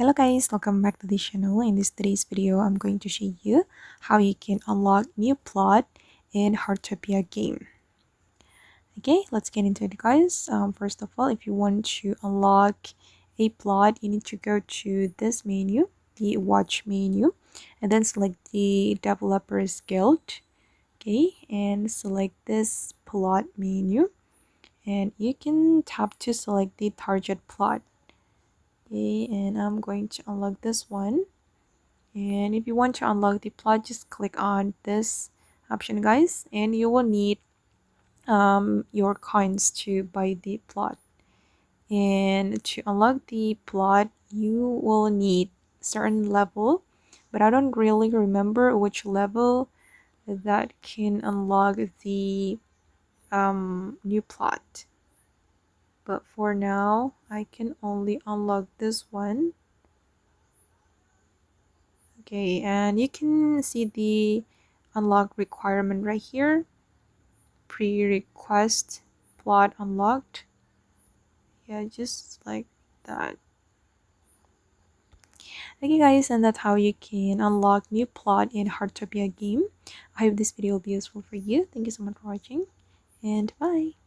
Hello guys, welcome back to the channel. In today's video, I'm going to show you how you can unlock new plot in Heartopia game. Okay, let's get into it guys. First of all, if you want to unlock a plot, you need to go to this menu, the watch menu, and then select the developers guild. Okay, and select this plot menu, and you can tap to select the target plot. Okay, and I'm going to unlock this one. And if you want to unlock the plot, just click on this option guys, and you will need your coins to buy the plot. And to unlock the plot, you will need certain level, but I don't really remember which level that can unlock the new plot. But for now, I can only unlock this one. Okay, and you can see the unlock requirement right here. Prerequisite plot unlocked. Yeah, just like that. Okay guys, and that's how you can unlock new plot in Heartopia game. I hope this video will be useful for you. Thank you so much for watching, and bye.